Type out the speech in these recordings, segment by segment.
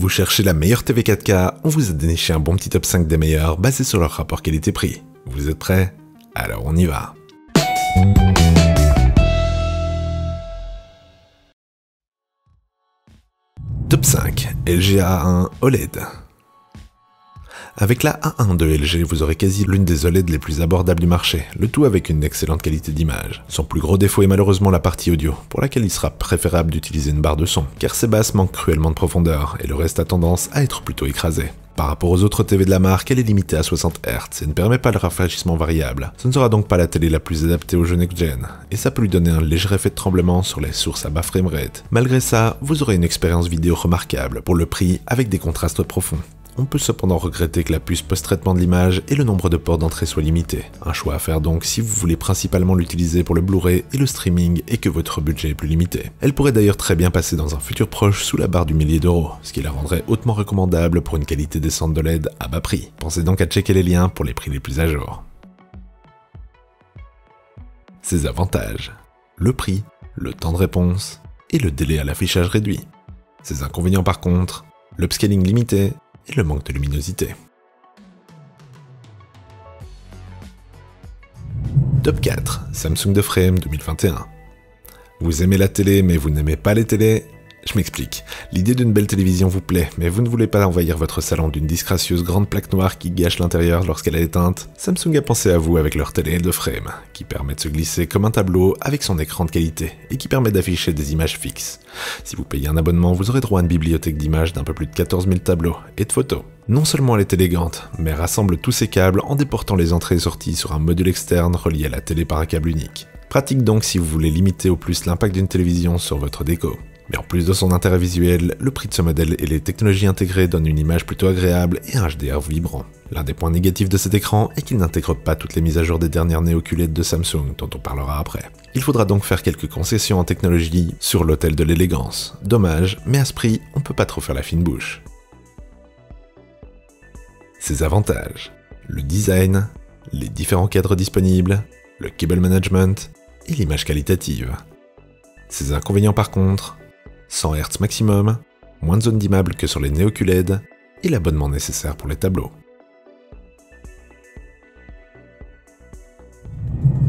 Vous cherchez la meilleure TV 4K, on vous a déniché un bon petit top 5 des meilleurs basé sur leur rapport qualité-prix. Vous êtes prêts? Alors on y va. Top 5, LG A1 OLED. Avec la A1 de LG, vous aurez quasi l'une des OLED les plus abordables du marché, le tout avec une excellente qualité d'image. Son plus gros défaut est malheureusement la partie audio, pour laquelle il sera préférable d'utiliser une barre de son, car ses basses manquent cruellement de profondeur, et le reste a tendance à être plutôt écrasé. Par rapport aux autres TV de la marque, elle est limitée à 60 Hz et ne permet pas le rafraîchissement variable. Ce ne sera donc pas la télé la plus adaptée aux jeux next-gen, et ça peut lui donner un léger effet de tremblement sur les sources à bas framerate. Malgré ça, vous aurez une expérience vidéo remarquable pour le prix avec des contrastes profonds. On peut cependant regretter que la puce post-traitement de l'image et le nombre de ports d'entrée soit limité. Un choix à faire donc si vous voulez principalement l'utiliser pour le Blu-ray et le streaming et que votre budget est plus limité. Elle pourrait d'ailleurs très bien passer dans un futur proche sous la barre du millier d'euros, ce qui la rendrait hautement recommandable pour une qualité décente de LED à bas prix. Pensez donc à checker les liens pour les prix les plus à jour. Ses avantages: le prix, le temps de réponse et le délai à l'affichage réduit. Ses inconvénients par contre: l'upscaling limité et le manque de luminosité. Top 4, Samsung de Frame 2021. Vous aimez la télé mais vous n'aimez pas les télés? Je m'explique. L'idée d'une belle télévision vous plaît, mais vous ne voulez pas envahir votre salon d'une disgracieuse grande plaque noire qui gâche l'intérieur lorsqu'elle est éteinte. Samsung a pensé à vous avec leur télé de Frame, qui permet de se glisser comme un tableau avec son écran de qualité, et qui permet d'afficher des images fixes. Si vous payez un abonnement, vous aurez droit à une bibliothèque d'images d'un peu plus de 14 000 tableaux et de photos. Non seulement elle est élégante, mais rassemble tous ses câbles en déportant les entrées et sorties sur un module externe relié à la télé par un câble unique. Pratique donc si vous voulez limiter au plus l'impact d'une télévision sur votre déco. Mais en plus de son intérêt visuel, le prix de ce modèle et les technologies intégrées donnent une image plutôt agréable et un HDR vibrant. L'un des points négatifs de cet écran est qu'il n'intègre pas toutes les mises à jour des dernières Neo QLED de Samsung, dont on parlera après. Il faudra donc faire quelques concessions en technologie sur l'autel de l'élégance. Dommage, mais à ce prix, on peut pas trop faire la fine bouche. Ses avantages: le design, les différents cadres disponibles, le cable management et l'image qualitative. Ses inconvénients par contre: 100 Hz maximum, moins de zones d'immeubles que sur les Neo QLED et l'abonnement nécessaire pour les tableaux.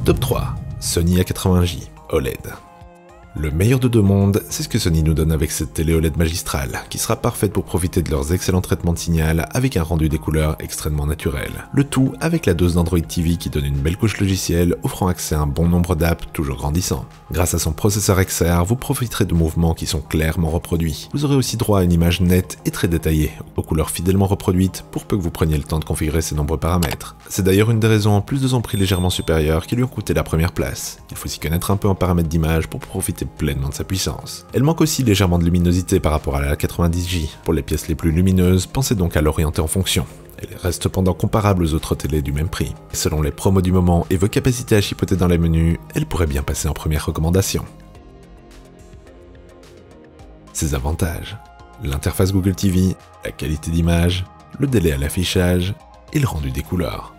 Top 3, Sony A80J OLED. Le meilleur de deux mondes, c'est ce que Sony nous donne avec cette télé OLED magistrale, qui sera parfaite pour profiter de leurs excellents traitements de signal avec un rendu des couleurs extrêmement naturel. Le tout avec la dose d'Android TV qui donne une belle couche logicielle, offrant accès à un bon nombre d'apps toujours grandissant. Grâce à son processeur XR, vous profiterez de mouvements qui sont clairement reproduits. Vous aurez aussi droit à une image nette et très détaillée, aux couleurs fidèlement reproduites pour peu que vous preniez le temps de configurer ses nombreux paramètres. C'est d'ailleurs une des raisons en plus de son prix légèrement supérieur qui lui ont coûté la première place. Il faut s'y connaître un peu en paramètres d'image pour profiter pleinement de sa puissance. Elle manque aussi légèrement de luminosité par rapport à la A90J. Pour les pièces les plus lumineuses, pensez donc à l'orienter en fonction. Elle reste cependant comparable aux autres télés du même prix. Et selon les promos du moment et vos capacités à chipoter dans les menus, elle pourrait bien passer en première recommandation. Ses avantages: l'interface Google TV, la qualité d'image, le délai à l'affichage et le rendu des couleurs.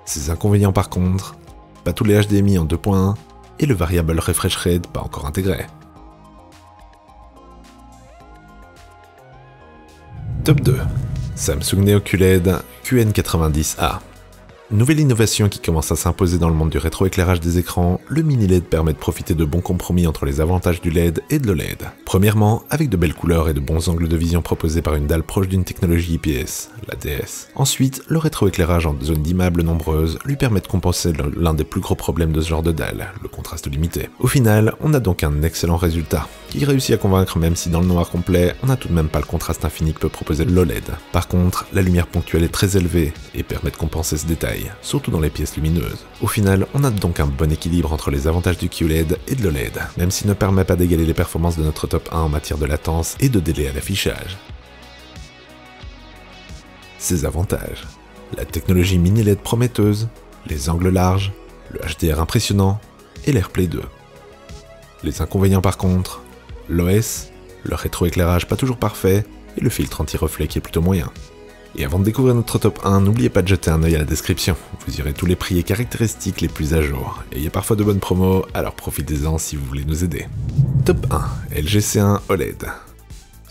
Ses inconvénients par contre: pas tous les HDMI en 2.1 et le variable refresh rate pas encore intégré. Top 2, Samsung Neo QLED QN90A. Nouvelle innovation qui commence à s'imposer dans le monde du rétroéclairage des écrans, le mini LED permet de profiter de bons compromis entre les avantages du LED et de l'OLED. Premièrement, avec de belles couleurs et de bons angles de vision proposés par une dalle proche d'une technologie IPS, la DS. Ensuite, le rétroéclairage en zone d'immeubles nombreuses lui permet de compenser l'un des plus gros problèmes de ce genre de dalle, le contraste limité. Au final, on a donc un excellent résultat, qui réussit à convaincre même si dans le noir complet, on n'a tout de même pas le contraste infini que peut proposer l'OLED. Par contre, la lumière ponctuelle est très élevée et permet de compenser ce détail, surtout dans les pièces lumineuses. Au final, on a donc un bon équilibre entre les avantages du QLED et de l'OLED, même s'il ne permet pas d'égaler les performances de notre top 1 en matière de latence et de délai à l'affichage. Ses avantages: la technologie mini LED prometteuse, les angles larges, le HDR impressionnant et l'AirPlay 2. Les inconvénients par contre: l'OS, le rétroéclairage pas toujours parfait et le filtre anti-reflet qui est plutôt moyen. Et avant de découvrir notre top 1, n'oubliez pas de jeter un œil à la description, vous y aurez tous les prix et caractéristiques les plus à jour. Et il y a parfois de bonnes promos, alors profitez-en si vous voulez nous aider. Top 1, LG C1 OLED.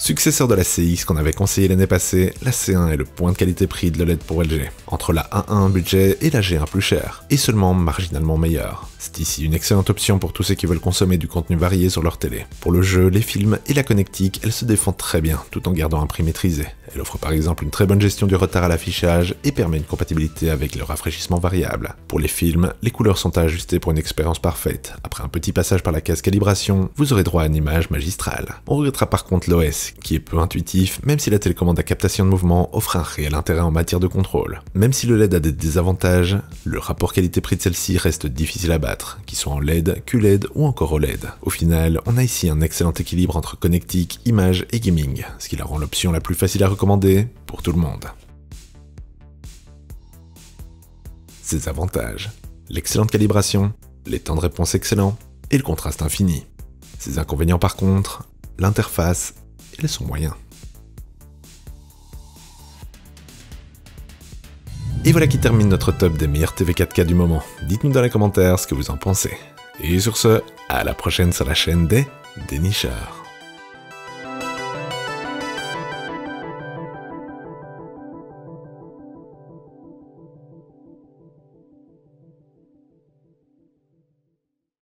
Successeur de la CX qu'on avait conseillé l'année passée, la C1 est le point de qualité prix de l'OLED pour LG, entre la A1 budget et la G1 plus chère, et seulement marginalement meilleure. C'est ici une excellente option pour tous ceux qui veulent consommer du contenu varié sur leur télé. Pour le jeu, les films et la connectique, elle se défend très bien, tout en gardant un prix maîtrisé. Elle offre par exemple une très bonne gestion du retard à l'affichage et permet une compatibilité avec le rafraîchissement variable. Pour les films, les couleurs sont à ajuster pour une expérience parfaite. Après un petit passage par la case calibration, vous aurez droit à une image magistrale. On regrettera par contre l'OS, qui est peu intuitif, même si la télécommande à captation de mouvement offre un réel intérêt en matière de contrôle. Même si le LED a des désavantages, le rapport qualité-prix de celle-ci reste difficile à battre, qu'ils soient en LED, QLED ou encore OLED. Au final, on a ici un excellent équilibre entre connectique, image et gaming, ce qui la rend l'option la plus facile à recommander pour tout le monde. Ses avantages: l'excellente calibration, les temps de réponse excellents et le contraste infini. Ses inconvénients par contre, l'interface et le son moyen. Et voilà qui termine notre top des meilleurs TV 4K du moment. Dites-nous dans les commentaires ce que vous en pensez. Et sur ce, à la prochaine sur la chaîne des dénicheurs.